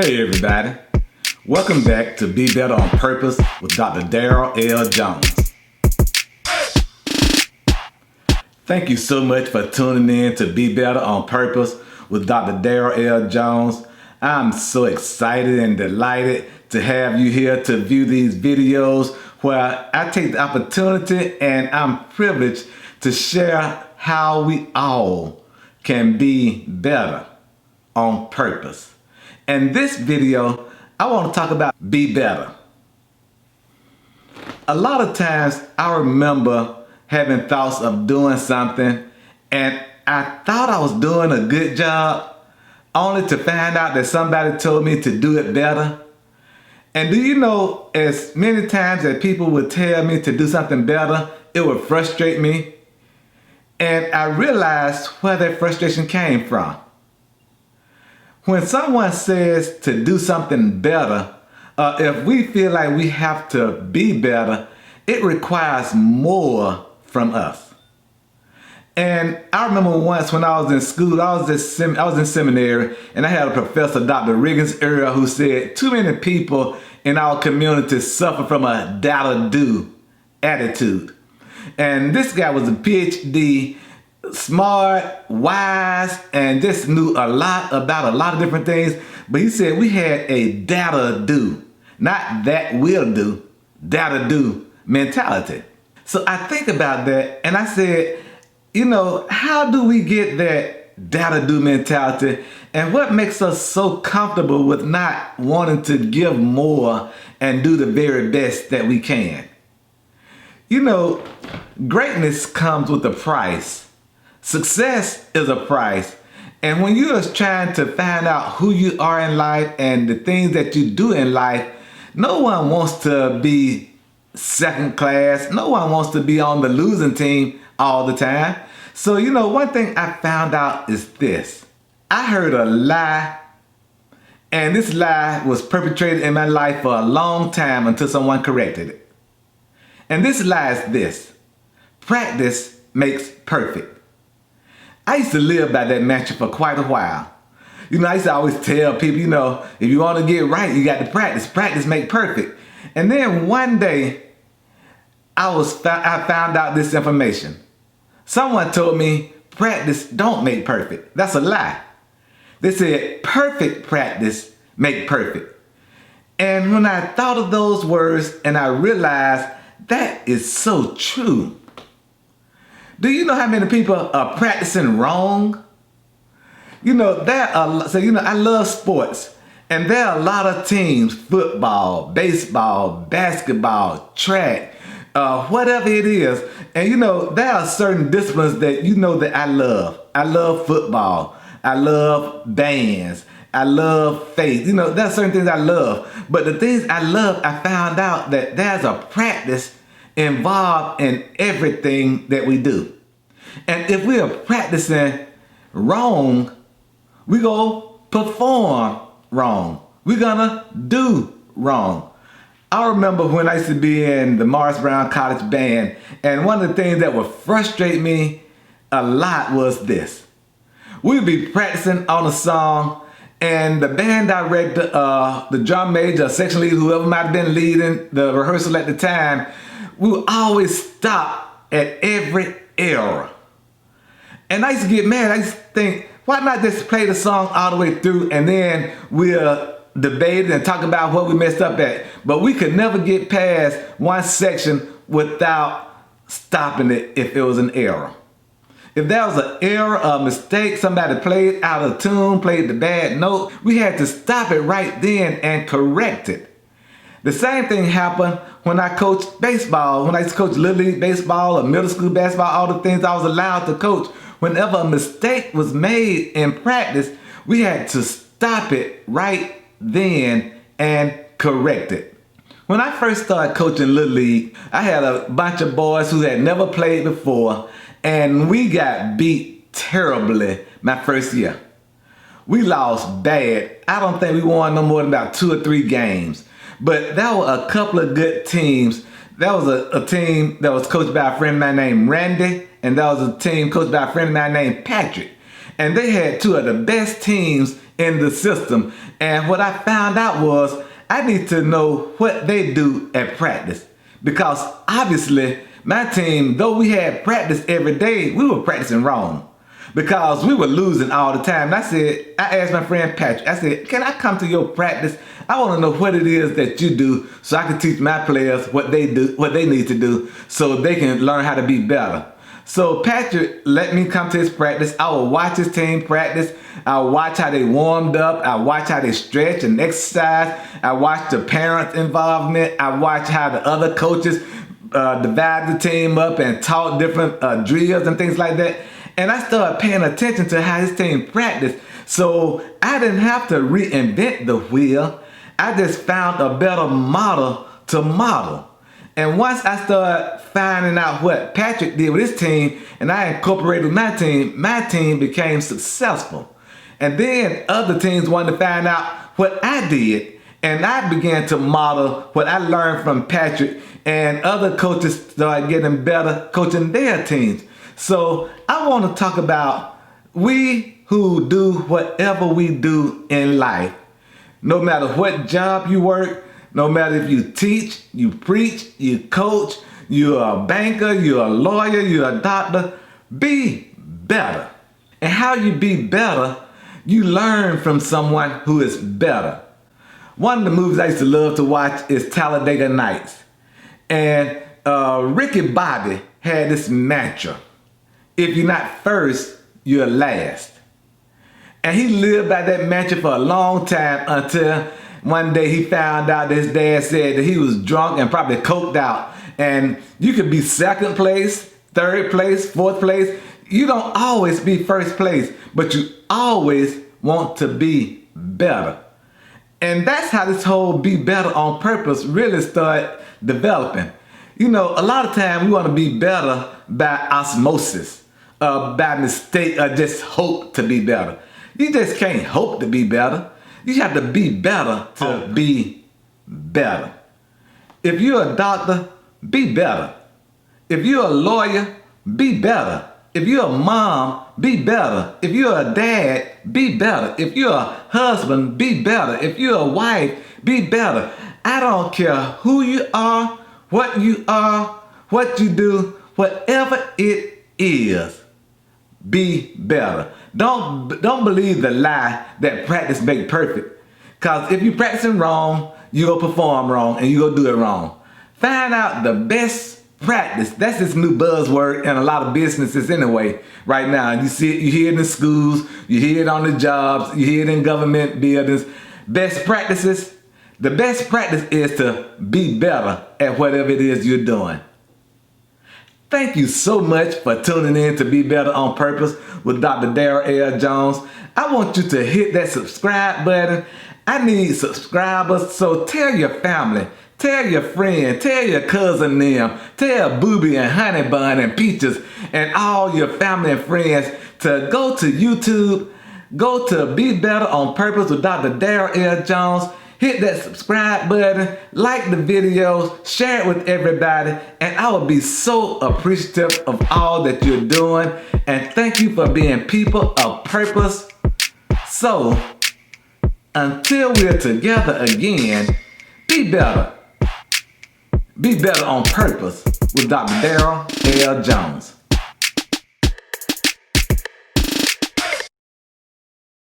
Hey everybody, welcome back to Be Better on Purpose with Dr. Darryl L. Jones. Thank you so much for tuning in to Be Better on Purpose with Dr. Darryl L. Jones. I'm so excited and delighted to have you here to view these videos where I take the opportunity and I'm privileged to share how we all can be better on purpose. In this video, I want to talk about be better. A lot of times I remember having thoughts of doing something and I thought I was doing a good job only to find out that somebody told me to do it better. And do you know, as many times that people would tell me to do something better, it would frustrate me. And I realized where that frustration came from. When someone says to do something better, if we feel like we have to be better, it requires more from us. And I remember once when I was in school, I was in seminary, and I had a professor, Dr. Earl, who said too many people in our community suffer from a that'll-do attitude. And this guy was a PhD, smart, wise, and just knew a lot about a lot of different things. But he said we had a that'll-do, not that will do, that'll-do mentality. So I think about that and I said, you know, how do we get that that'll-do mentality, and what makes us so comfortable with not wanting to give more and do the very best that we can? You know, greatness comes with a price. Success is a price. And when you're trying to find out who you are in life and the things that you do in life, no one wants to be second class. No one wants to be on the losing team all the time. So, you know, one thing I found out is this. I heard a lie, and this lie was perpetrated in my life for a long time until someone corrected it. And this lie is this: practice makes perfect. I used to live by that mantra for quite a while. You know, I used to always tell people, you know, if you want to get right, you got to practice. Practice make perfect. And then one day, I found out this information. Someone told me, practice don't make perfect. That's a lie. They said, perfect practice make perfect. And when I thought of those words and I realized that is so true. Do you know how many people are practicing wrong? You know, I love sports, and there are a lot of teams, football, baseball, basketball, track, whatever it is. And you know, there are certain disciplines that you know that I love. I love football. I love bands. I love faith. You know, there are certain things I love. But the things I love, I found out that there's a practice involved in everything that we do. And if we are practicing wrong, we go perform wrong. We're gonna do wrong. I remember when I used to be in the Morris Brown College band, and one of the things that would frustrate me a lot was this. We'd be practicing on a song, and the band director, the drum major, section leader, whoever might have been leading the rehearsal at the time, we would always stop at every error. And I used to get mad. I used to think, why not just play the song all the way through and then we'll debate and talk about what we messed up at. But we could never get past one section without stopping it if it was an error. If there was an error, a mistake, somebody played out of tune, played the bad note, we had to stop it right then and correct it. The same thing happened when I coached baseball. When I used to coach Little League baseball or middle school basketball, all the things I was allowed to coach. Whenever a mistake was made in practice, we had to stop it right then and correct it. When I first started coaching Little League, I had a bunch of boys who had never played before, and we got beat terribly my first year. We lost bad. I don't think we won no more than about 2 or 3 games. But there were a couple of good teams. There was a team that was coached by a friend of mine named Randy, and there was a team coached by a friend of mine named Patrick. And they had two of the best teams in the system. And what I found out was I need to know what they do at practice. Because obviously my team, though we had practice every day, we were practicing wrong. Because we were losing all the time. And I asked my friend Patrick, I said, can I come to your practice? I want to know what it is that you do so I can teach my players what they do, what they need to do so they can learn how to be better. So Patrick let me come to his practice. I would watch his team practice. I would watch how they warmed up. I would watch how they stretch and exercise. I watched the parents' involvement. I watched how the other coaches divide the team up and taught different drills and things like that. And I started paying attention to how his team practiced. So I didn't have to reinvent the wheel. I just found a better model to model. And once I started finding out what Patrick did with his team and I incorporated my team became successful. And then other teams wanted to find out what I did. And I began to model what I learned from Patrick, and other coaches started getting better coaching their teams. So I want to talk about we who do whatever we do in life. No matter what job you work, no matter if you teach, you preach, you coach, you're a banker, you're a lawyer, you're a doctor, be better. And how you be better, you learn from someone who is better. One of the movies I used to love to watch is Talladega Nights. And Ricky Bobby had this mantra: if you're not first, you're last. And he lived by that mantra for a long time until one day he found out that his dad said that he was drunk and probably coked out. And you could be second place, third place, fourth place. You don't always be first place, but you always want to be better. And that's how this whole be better on purpose really started developing. You know, a lot of times we want to be better by osmosis, by mistake, or just hope to be better. You just can't hope to be better. You have to be better to be better. If you're a doctor, be better. If you're a lawyer, be better. If you're a mom, be better. If you're a dad, be better. If you're a husband, be better. If you're a wife, be better. I don't care who you are, what you do, whatever it is, be better. Don't believe the lie that practice makes perfect. Because if you're practicing wrong, you're going to perform wrong and you're going to do it wrong. Find out the best practice. That's this new buzzword in a lot of businesses anyway right now. You see it, you hear it in schools, you hear it on the jobs, you hear it in government buildings. Best practices. The best practice is to be better at whatever it is you're doing. Thank you so much for tuning in to Be Better on Purpose with Dr. Darryl L. Jones. I want you to hit that subscribe button. I need subscribers, so tell your family, tell your friend, tell your cousin them, tell Booby and Honey Bun and Peaches and all your family and friends to go to YouTube, go to Be Better on Purpose with Dr. Darryl L. Jones. Hit that subscribe button, like the videos, share it with everybody, and I will be so appreciative of all that you're doing. And thank you for being people of purpose. So, until we're together again, be better. Be better on purpose with Dr. Darryl L. Jones.